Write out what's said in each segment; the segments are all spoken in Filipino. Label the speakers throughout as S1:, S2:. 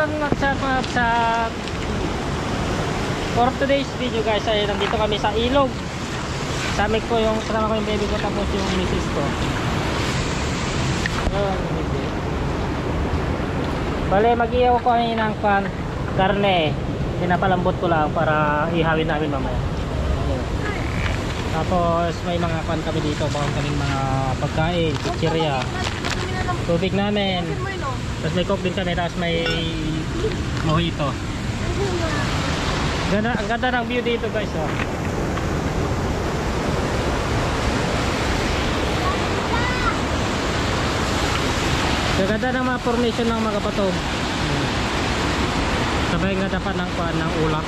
S1: What's up? For today's video guys ay nandito kami sa ilog. Kasama ko yung baby ko tapos yung misis ko. Bale mag-ihaw ko kami ng karne. Pinapalambot ko lang para ihawin namin mamaya. Tapos may mga kami dito, bawang kaming mga pagkain, chichirya, tubig namin. Tapos may coke din kami, tapos may mojito. Ang ganda ng view dito guys, oh. Ang ganda ng mga formation ng mga patog. Sabay nga dapat ng ulak.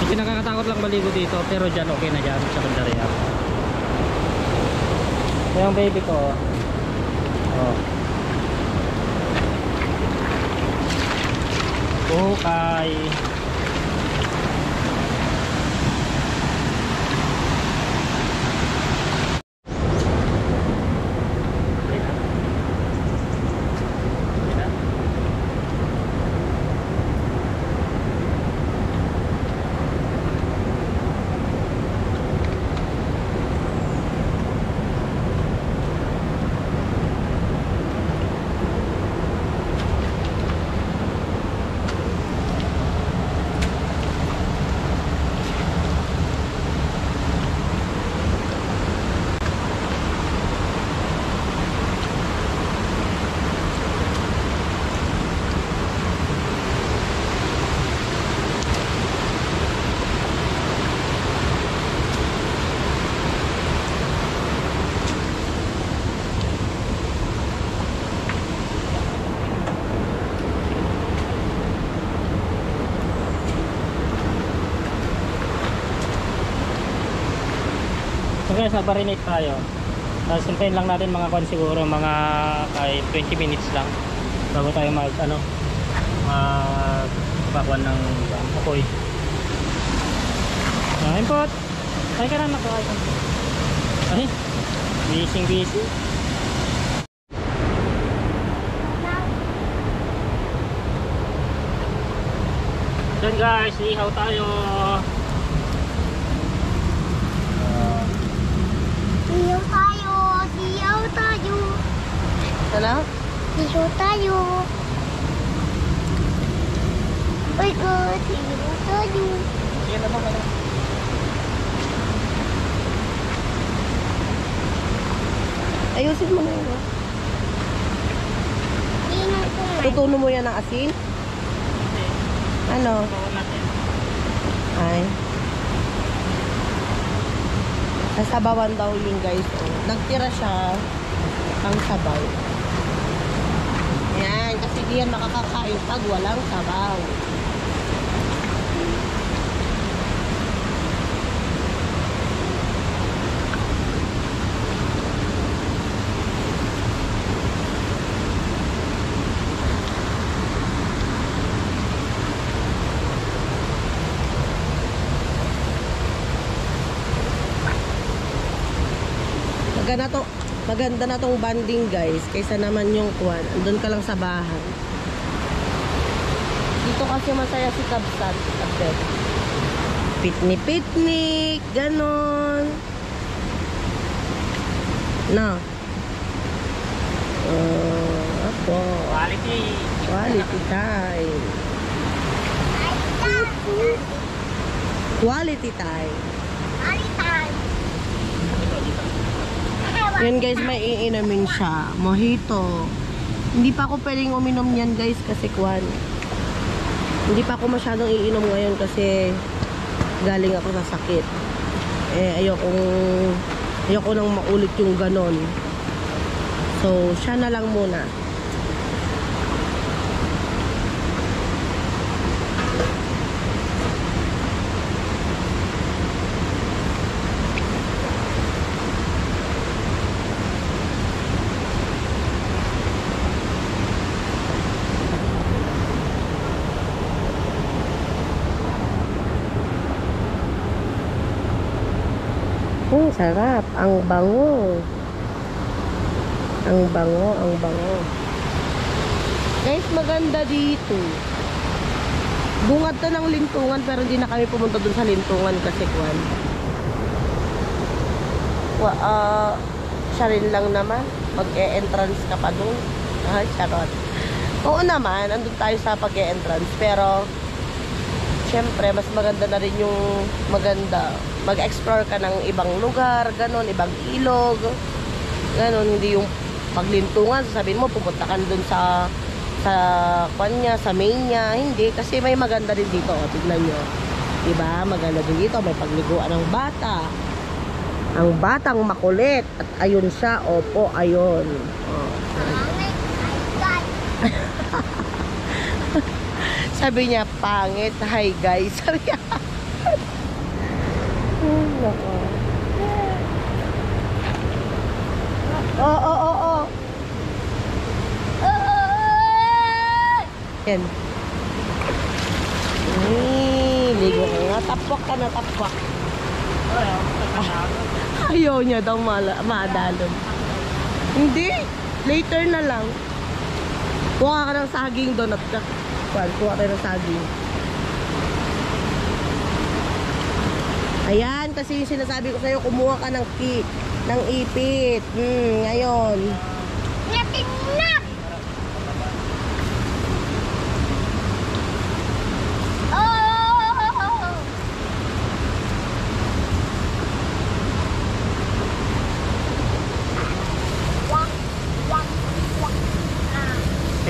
S1: Hindi nakakatakot lang maligo dito, pero dyan okay na dyan sa Bandaria. Yung baby ko, oh. Okay. So guys, nagbarinate tayo. Tapos hintayin lang natin mga siguro mga 20 minutes lang bago tayo magpakuan ng apoy. Import. Ay ka na nakaay. Ay. Busy. Then guys, ihaw tayo.
S2: Ano?
S3: Siyo tayo. Uy, good. Siyo tayo.
S2: Sige naman ka na. Ayusin mo na yun. Tutuno mo yan ng asin? Ano? Ay. Nasabawan daw yun guys. Oh. Nagtira siya pang sabaw. Yan, kasi di yan makakakain pag walang sabaw. Maganda na tong banding guys, kaysa naman yung kuwan andun ka lang sa bahay. Dito kasi masaya si Kabsat, picnic ganon no. Ako quality time. Yan guys, may iinamin siya. Mojito. Hindi pa ako pwedeng uminom yan guys kasi kwan. Hindi pa ako masyadong iinom ngayon kasi galing ako sa sakit. Ayoko nang maulit yung ganon. So, siya na lang muna. Sarap. Ang bango. Ang bango, ang bango. Guys, maganda dito. Bungad to ng Lintungan pero hindi na kami pumunta dun sa Lintungan kasi kwan. Siya rin lang naman. Mag-e-entrance ka pa dun. Ay, charot. Oo naman, andun tayo sa pag-e-entrance. Pero, syempre, mas maganda na rin yung maganda. Mag-explore ka ng ibang lugar, ganon, ibang ilog. Ganon, hindi yung paglintungan. Sasabihin mo, pupunta ka dun sa kanya, sa main niya. Hindi, kasi may maganda rin dito. O, tignan nyo. Diba? Maganda din dito. May pagliguan ng bata. Ang batang makulit. At ayun siya. Opo, ayun. O. Sabi niya, pangit. Hi, guys. Sabi niya. Oo. Yan. Ligo ka nga. Tapwak ka na, tapwak. Ayaw niya daw madalon. Hindi. Later na lang. Kuha ka ng saging doon at kuha ka ng saging. Ayan, kasi yung sinasabi ko sa'yo, kumuha ka ng ipit. Ngayon.
S3: Natingnak!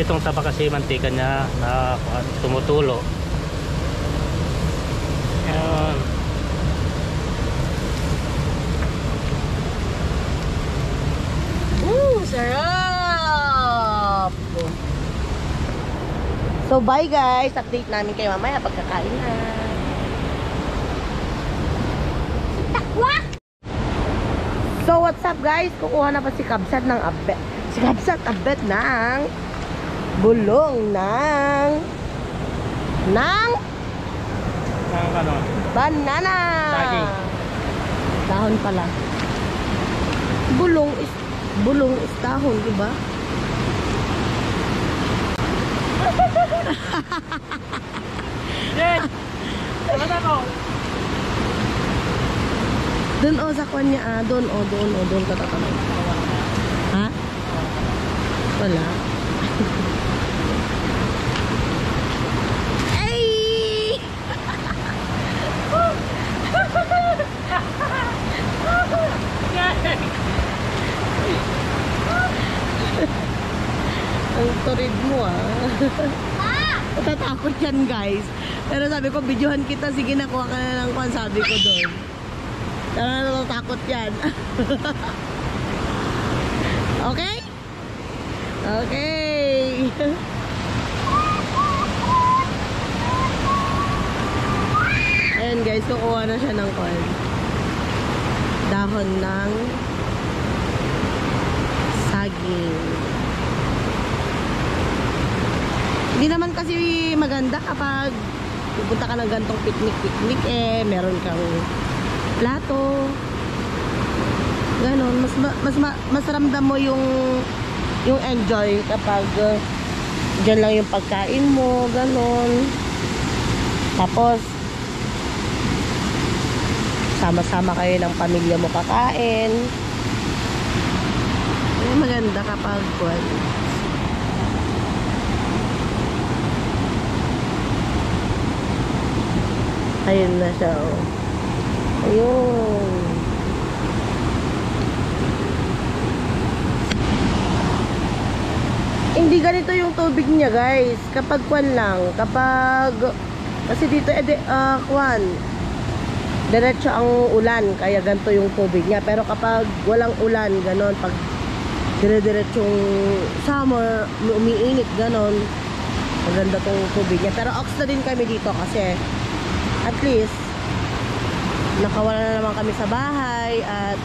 S1: Itong taba kasi mantika niya na tumutulo. Ayan.
S2: Sarap! So, bye guys. Update namin kayo mamaya pagkakain na.
S3: Takwak!
S2: So, what's up guys? Kukuha na pa si Kabsat ng abet ng bulong ng
S1: Ano?
S2: banana.
S1: Saging.
S2: Dahon pala. Bulong is dahon, di ba?
S1: Yes! Ano ako?
S2: Doon sa kanya doon ka tatanong. Ha? Wala. Ay! Ang turid mo Natatakot yan guys. Pero sabi ko, videohan kita. Sige, nakuha ka na ng kwan. Sabi ko doon. Pero natatakot yan. Okay? Okay. Ayan guys, kukuha na siya ng kwan. Dahon ng saging. Hindi naman kasi maganda kapag pupunta ka ng gantong picnic, meron kang plato. Ganon, mas ramdam mo yung enjoy kapag dyan lang yung pagkain mo, ganon. Tapos sama-sama kayo ng pamilya mo kakain. Maganda kapag ayun na siya, ayun. Hindi ganito yung tubig niya guys. Kapag kasi dito diretso ang ulan, kaya ganito yung tubig niya. Pero kapag walang ulan, ganon, pag dire-diretsong summer, umiinit, ganon, maganda tong tubig niya. Pero ox na din kami dito kasi at least nakawala na naman kami sa bahay at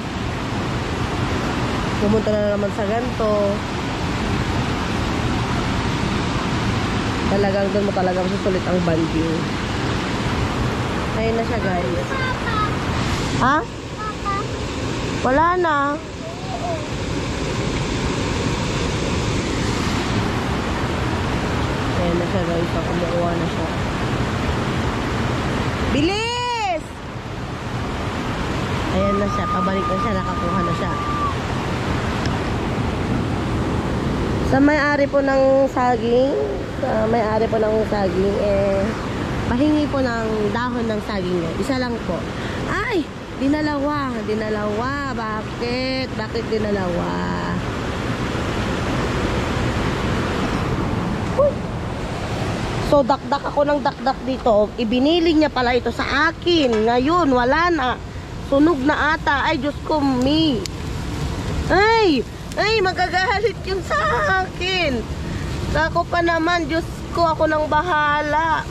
S2: pumunta na naman sa ganito. Talagang doon mo talaga masusulit ang banding. Ayun na siya guys. Ha? Wala na. Ayan na siya guys. So, kumukuha na siya. Bilis! Ayan na siya. Pabalik na siya. Nakakuha na siya. Sa may-ari po ng saging, pahingi po ng dahon ng saging niya. Isa lang po. Ay! Dinalawa. Bakit? Bakit dinalawa? Uy! So, dakdak ako ng dakdak dito. Ibinili niya pala ito sa akin. Ngayon, wala na. Sunog na ata. Ay, Diyos ko, me. Ay, magagalit yun sa akin. Ako pa naman, Diyos ko, ako nang bahala.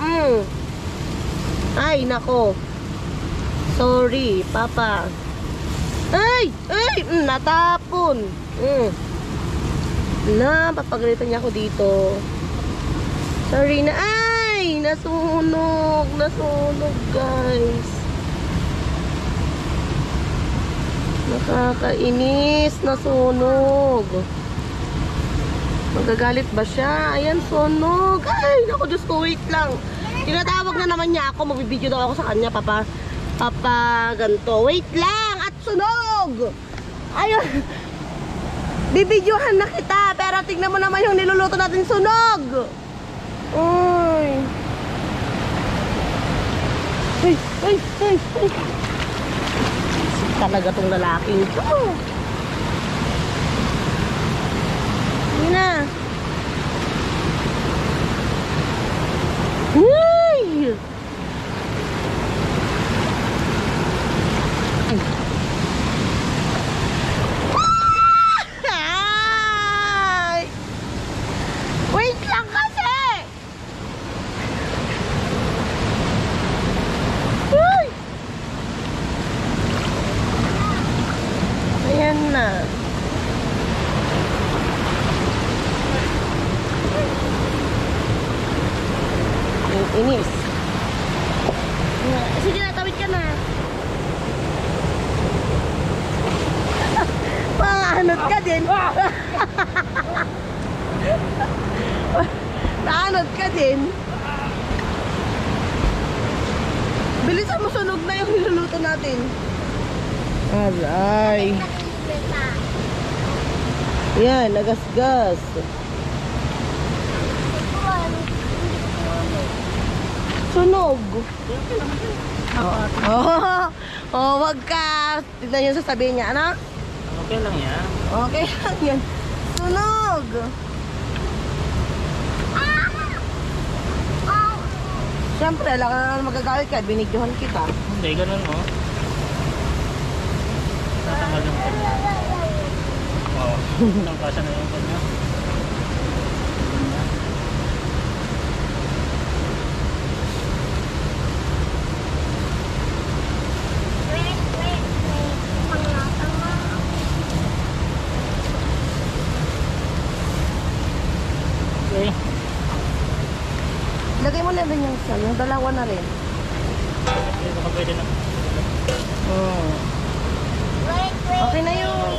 S2: Ay, nako. Sorry, Papa. Ay, natapon. Papagalitan niya ako dito. Sorry na. Ay, nasunog, guys. Nakakainis, nasunog. Magagalit ba siya? Ayan, sunog. Ay, naku, Diyos ko, wait lang. Tinatawag na naman niya ako. Magbibideo daw ako sa kanya, Papa, ganto. Wait lang, at sunog. Ayun. Bibidyohan na kita, pero tignan mo naman yung niluluto natin, sunog. Uy. Ay. Talaga tong lalaking ito. Hindi na. Uy! Ay! Wait lang kasi! Uy! Ayan na. Inis. Sige na, tawid ka na. Paanod ka din. Paanod ka din. Bilisan mo, sunog na yung niluluto natin. Aray. Yan, nagasgas. Sunog. Wag ka. Tignan niyo sasabihin niya, ano?
S1: Okay lang yan.
S2: Okay lang yan. Sunog. Siyempre, alam ka na magagalit ka. Binigyohan kita.
S1: Hindi, ganun mo. Tatanggal yung kanya. Oo. Nangkasa na yung kanya. Okay.
S2: Lagay mo na rin yung isa. Yung dalawa na rin.
S1: Okay, baka pwede na.
S2: Okay na yun.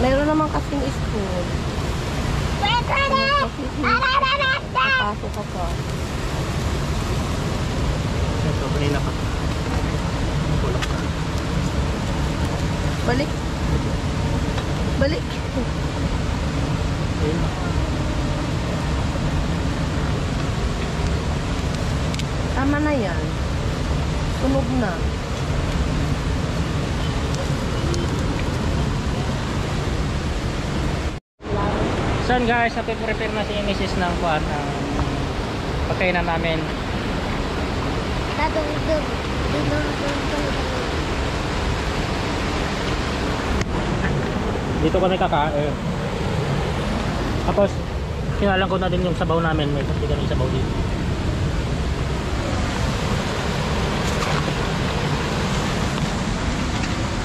S2: Mayroon naman kasing spoon. Pasok ka pa.
S1: Ito, kanina pa. Kulak ka.
S2: Balik.
S1: Okay.
S2: Tama na yan. Sunog na.
S1: So guys, napiprepare na si Mrs. ng kuhan ng pagkainan namin. Dito kami kakain. Tapos kinalang ko na din yung sabaw namin. May kasi kami sabaw dito.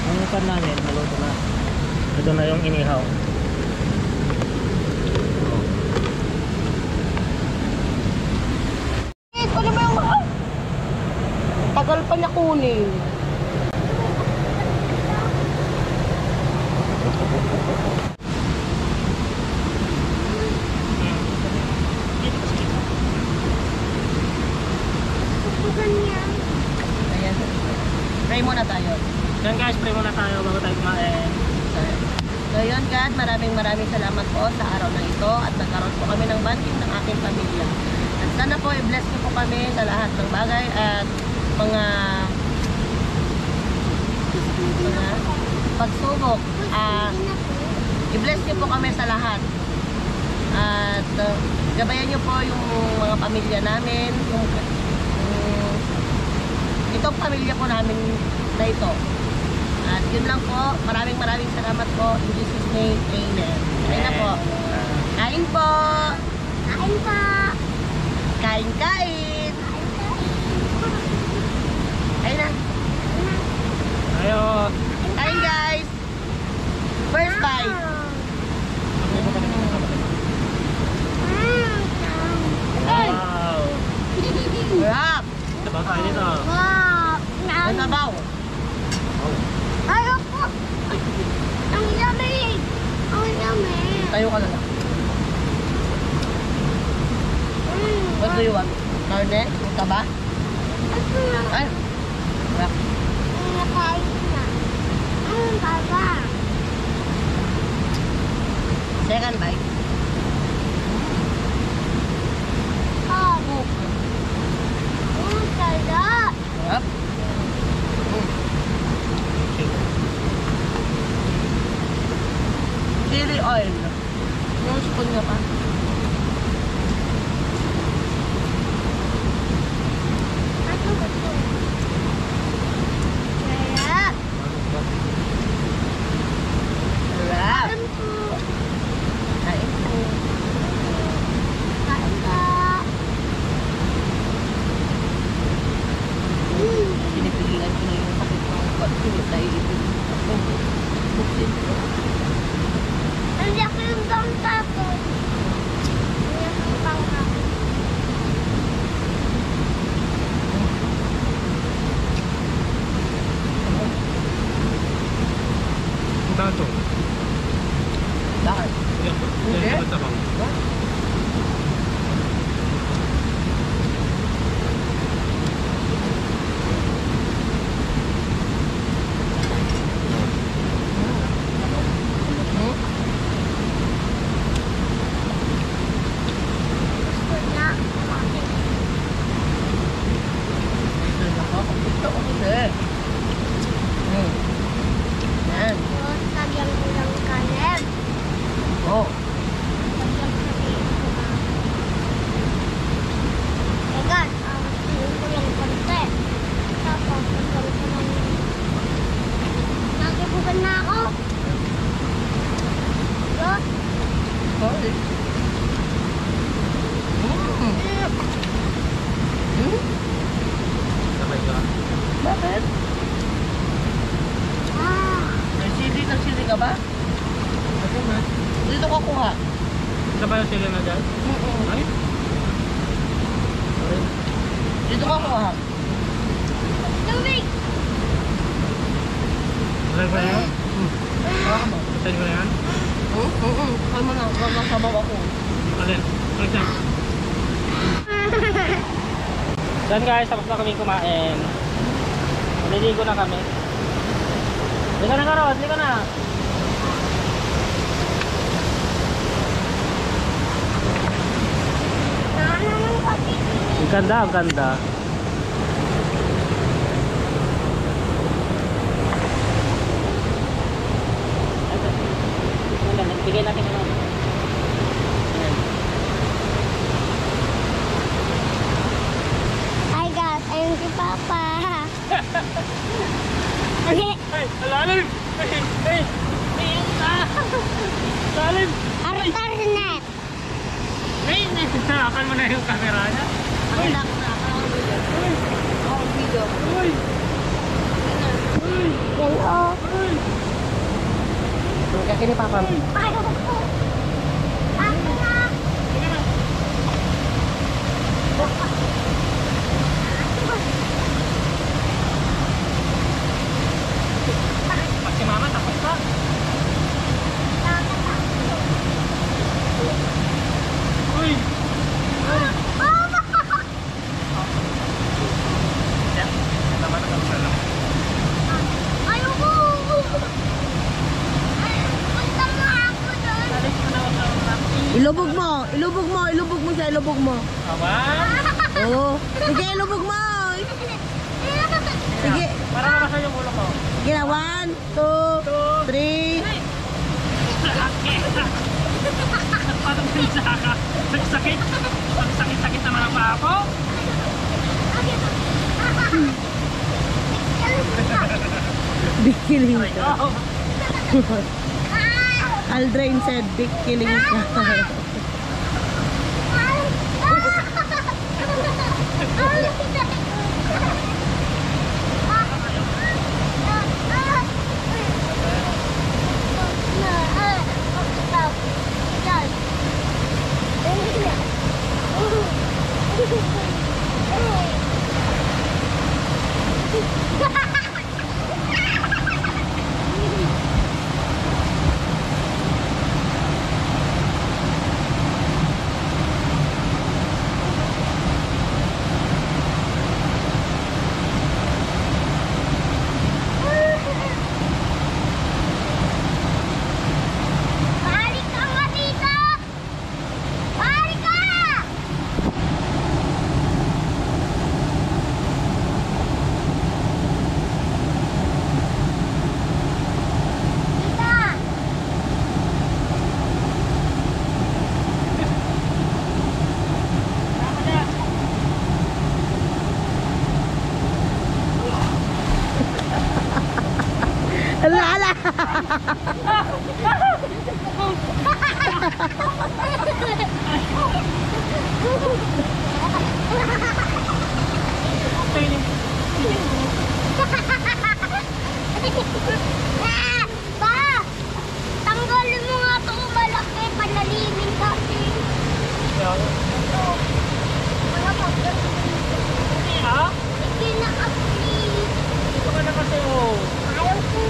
S1: Ang pan namin, naluto na. Ito na yung inihaw.
S2: Ano ba yung tagal pa niya kunin? Pray muna tayo.
S1: Yan guys, pray muna tayo bago tayo kumain.
S2: So yun God, maraming salamat po sa araw na ito at nagkaroon po kami ng bonding ng aking pamilya. At sana po i-bless niyo po kami sa lahat ng bagay at mga pagsubok. I-bless niyo po kami sa lahat. At gabayan niyo po yung mga pamilya namin, itong pamilya po namin na ito. At yun lang po. Maraming salamat po. In Jesus' name, amen. Kain na po. Kain po.
S3: Kain pa.
S2: Kain. Kain na.
S1: Ayo.
S2: Kain guys. First bite.
S1: Wow.
S2: Sarap.
S1: Sabaw tayo dito.
S3: Wow.
S2: Ang sabaw.
S3: Ayoko. Ang yummy. Ang yummy.
S2: Tayo ka na lang. What do you want? Karne? Ito ba?
S3: Ito na.
S2: Ay. Sarap.
S3: Nakain na. Ang baba.
S2: Second bite.
S3: Oh. Ang sarap.
S2: Sarap. Chili oil. Yung spoon nga pa.
S3: Ano ba ito? Sarap.
S2: Sarap.
S3: Kain po.
S2: Kain po.
S3: Kain ka.
S2: Pinipigilan ko na yung sakit ng pagpinit na iipin. Buksin ko.
S3: Ang laki yung bangka ko. Ang laki yung bangka ko.
S1: Ang dato.
S2: Bakit? Hindi.
S1: Yan, sabaw.
S3: Gusto na.
S2: Gusto ko kasi. Yan.
S3: Tapos, lagyan ko ng kanin.
S2: Oh.
S3: Lagyan ko ng ito. Teka, tingin ko lang konti. Tapos, lagyan ko ng... Nakibugan na ako. Yun.
S2: Sorry.
S1: Sabay ka.
S2: Bakit? May sili ka ba? Dito ka kuha.
S1: Sabay yung sila na dyan? Ay?
S2: Dito ka kuha.
S3: Tubig.
S1: Sabay ko na yan?
S2: Kuha mo.
S1: Sabay ko na yan?
S2: Kaya mo na. Masabaw ako.
S1: Alin? Alin siya? Yan guys, tapos na kami kumain. Maliligo na kami. Hindi ka na Karos, hindi ka na. Ang ganda, ang ganda. Bigay natin ano.
S3: Hi guys, ayun si Papa. Okay.
S1: Ay, alalim! Ay, ay! Alalim!
S3: Artar net.
S1: Ay, nasasarakan mo na yung camera niya.
S2: Ang dak na. Ang video.
S1: Uy! Uy!
S3: Yan o.
S1: Uy!
S2: Kaya ni Papa.
S3: Ayaw ko. Ako na.
S1: Pag si Mama, tapos pa. Uy! Yan, naman ang lang.
S2: ilubog mo siya, ilubog mo.
S1: Awan.
S2: Oo. Sige, ilubog mo. Sige.
S1: Para mabasa yung ulo ko.
S2: Sige na, 1, 2, 3.
S1: Sakit. Sakit na mga papo.
S2: Big killing ka. Aldrain said, big killing ka. Ala!
S3: Pa! Tanggalin mo nga ito malaki, panalimin kasi. Wala pa.
S1: Ha?
S3: Hindi na kasi.
S1: Ito ka na kasi oh.
S3: Ayaw ko.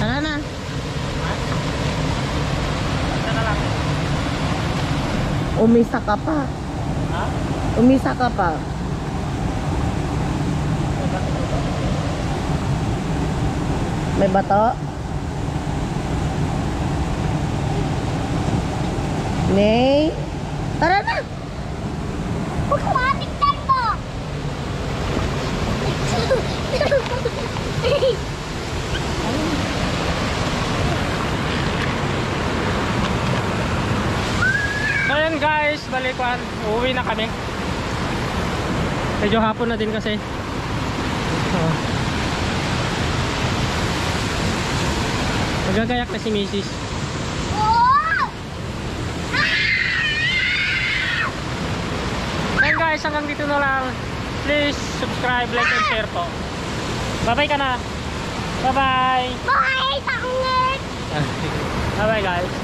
S2: Tara na.
S1: Ito na lang.
S2: Umisa ka pa.
S1: Ha?
S2: Umisa ka pa. May bato? Nay? Tara na!
S3: Huwag ka matiktan mo.
S1: So yun guys, balikuan. Uuwi na kami. Medyo hapon na din kasi. So, magagayak na si Mrs.
S3: Oh!
S1: Then guys, hanggang dito na lang. Please subscribe, like, and share po. Bye-bye ka na. Bye-bye.
S3: Bye! Tangit!
S1: Bye-bye guys.